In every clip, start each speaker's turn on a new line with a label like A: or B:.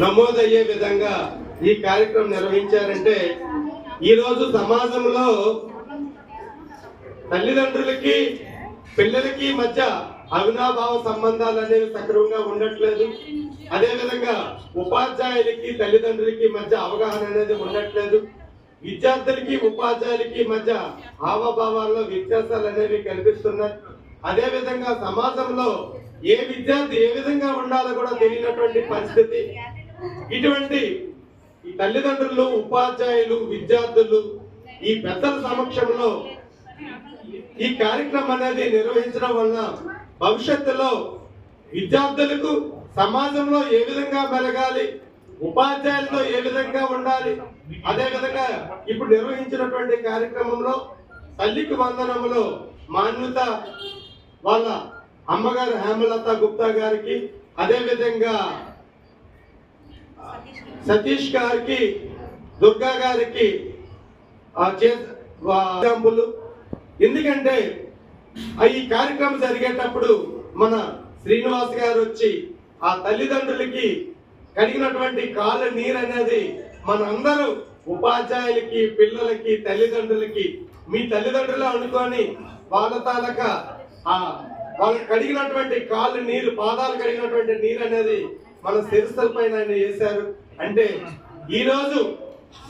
A: నమోదయ్యే విధంగా ఈ కార్యక్రమం నిర్వహించారంటే ఈరోజు సమాజంలో తల్లిదండ్రులకి పిల్లలకి మధ్య అవినాభావ సంబంధాలు అనేవి సక్రమంగా ఉండట్లేదు. అదేవిధంగా ఉపాధ్యాయులకి తల్లిదండ్రులకి మధ్య అవగాహన అనేది ఉండట్లేదు. విద్యార్థులకి ఉపాధ్యాయులకి మధ్య హావభావాల్లో వ్యత్యాసాలు అనేవి కనిపిస్తున్నాయి. అదేవిధంగా సమాజంలో ఏ విద్యార్థి ఏ విధంగా ఉండాలో కూడా తెలియనటువంటి పరిస్థితి. ఇటువంటి ఈ తల్లిదండ్రులు, ఉపాధ్యాయులు, విద్యార్థులు ఈ పెద్దల సమక్షంలో ఈ కార్యక్రమం అనేది నిర్వహించడం వలన భవిష్యత్తులో విద్యార్థులకు సమాజంలో ఏ విధంగా మెలగాలి, ఉపాధ్యాయులతో ఏ విధంగా ఉండాలి, అదేవిధంగా ఇప్పుడు నిర్వహించినటువంటి కార్యక్రమంలో తల్లికి వందనములో మాన్యత వాళ్ళ అమ్మగారు హేమలత గుప్తా గారికి, అదేవిధంగా సతీష్ గారికి, దుర్గా గారికి ఎందుకంటే ఈ కార్యక్రమం జరిగేటప్పుడు మన శ్రీనివాస్ గారు వచ్చి ఆ తల్లిదండ్రులకి కలిగినటువంటి కాళ్ళ నీరు అనేది మనందరూ ఉపాధ్యాయులకి, పిల్లలకి, తల్లిదండ్రులకి మీ తల్లిదండ్రులు అనుకొని వాళ్ళ తాలూకా వాళ్ళకి కడిగినటువంటి కాళ్ళు నీరు, పాదాలు కడిగినటువంటి నీరు అనేది మన శిరస్సుల పైన ఆయన వేశారు. అంటే ఈరోజు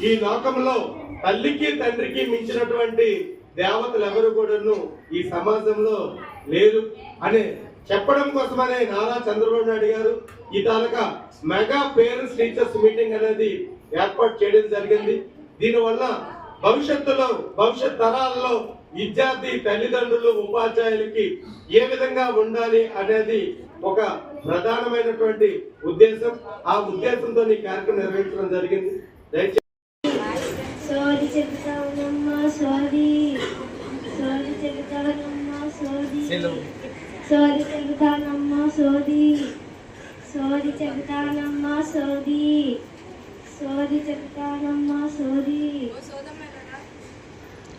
A: ఈ లోకంలో తల్లికి తండ్రికి మించినటువంటి దేవతలు ఎవరు కూడాను ఈ సమాజంలో లేరు అని చెప్పడం కోసమనే నారా చంద్రబాబు నాయుడు గారు ఈ తాలూకా మెగా పేరెంట్స్ టీచర్స్ మీటింగ్ అనేది ఏర్పాటు చేయడం జరిగింది. దీనివల్ల భవిష్యత్ తరాల్లో విద్యార్థి, తల్లిదండ్రులు, ఉపాధ్యాయులకి ఏ విధంగా ఉండాలి అనేది ఒక ప్రధానమైనటువంటి ఉద్దేశం. ఆ ఉద్దేశంతో ఈ కార్యక్రమం నిర్వహించడం జరిగింది. దయచేసి
B: సారీ చెప్తానమ్మా, సారీ సారీ చెప్తానమ్మా, సారీ సారీ చెప్తానమ్మా, సారీ సారీ చెప్తానమ్మా, సారీ సారీ చెప్తానమ్మా, సారీ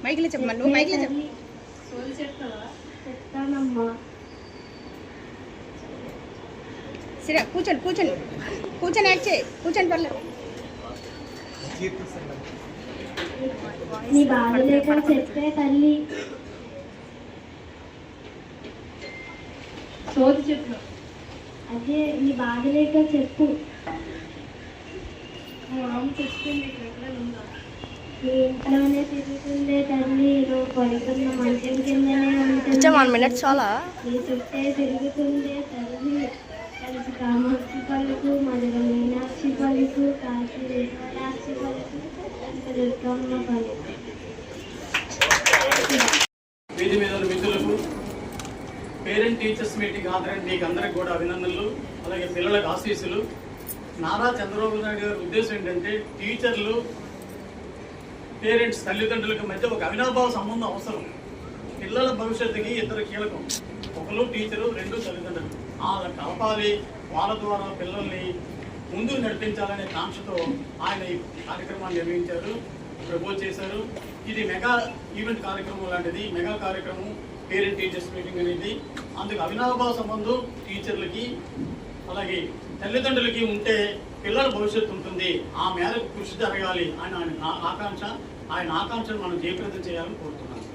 C: మైకిలో చెప్పమ్మా, నువ్వు మైకిలో చెప్పు.
B: సారీ చెప్తానమ్మా.
C: సరే కూర్చోండి కూర్చోండి కూర్చొని యాక్ట్ చేయి, కూర్చొని పర్లేదు.
B: నీ బాధ లేక చెప్పే తల్లి, సోది చెప్పు. అదే నీ బాధ లేక చెప్పు. నీ ఇంట్లోనే తిరుగుతుందే తల్లి, నువ్వు పడుకున్న మంచం కిందనే ఉంటుంది.
C: 1 minute చాలా.
B: నీ చుట్టే తిరుగుతుందే తల్లి, కలిసి కామాక్షి పలుకు, మధుర మీనాక్షి పలుకు, కాశీ విశాలాక్షి పలుకు, దుర్గమ్మ పలుకు.
D: వేది మీద మిత్రులకు, పేరెంట్ టీచర్స్ మీటింగ్ హాజరైన మీకు అందరికి కూడా అభినందనలు, అలాగే పిల్లలకు ఆశీస్సులు. నారా చంద్రబాబు నాయుడు గారి ఉద్దేశం ఏంటంటే టీచర్లు, పేరెంట్స్, తల్లిదండ్రులకు మధ్య ఒక అవినాభావ సంబంధం అవసరం. పిల్లల భవిష్యత్తుకి ఇద్దరు కీలకం, ఒకరు టీచరు, 2 తల్లిదండ్రులు. వాళ్ళని కలపాలి, వాళ్ళ ద్వారా పిల్లల్ని ముందుకు నడిపించాలనే కాంక్షతో ఆయన ఈ కార్యక్రమాన్ని నిర్వహించారు, ప్రపోజ్ చేశారు. ఇది మెగా ఈవెంట్ కార్యక్రమం లాంటిది, మెగా కార్యక్రమం పేరెంట్ టీచర్స్ మీటింగ్ అనేది. అందుకు అవినాభావ సంబంధం టీచర్లకి అలాగే తల్లిదండ్రులకి ఉంటే పిల్లల భవిష్యత్తు ఉంటుంది. ఆ మేరకు కృషి జరగాలి అని ఆయన ఆకాంక్షను మనం జయప్రదం చేయాలని కోరుతున్నాను.